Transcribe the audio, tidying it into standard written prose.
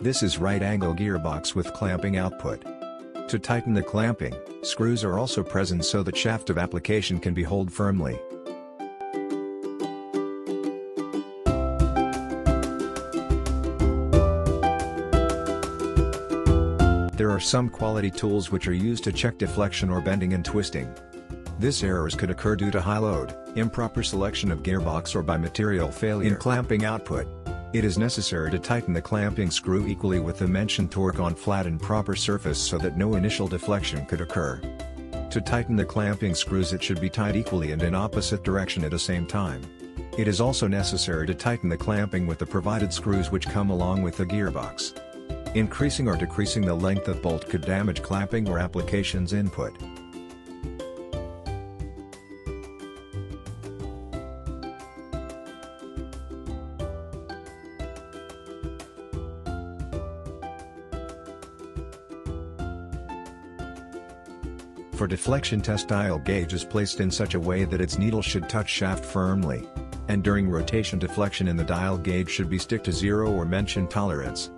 This is right angle gearbox with clamping output. To tighten the clamping, screws are also present so that shaft of application can be held firmly. There are some quality tools which are used to check deflection or bending and twisting. This errors could occur due to high load, improper selection of gearbox or by material failure. In clamping output, it is necessary to tighten the clamping screw equally with the mentioned torque on flat and proper surface so that no initial deflection could occur. To tighten the clamping screws, it should be tied equally and in opposite direction at the same time. It is also necessary to tighten the clamping with the provided screws which come along with the gearbox. Increasing or decreasing the length of bolt could damage clamping or application's input. For deflection test, dial gauge is placed in such a way that its needle should touch shaft firmly. And during rotation, deflection in the dial gauge should be stick to 0 or mention tolerance.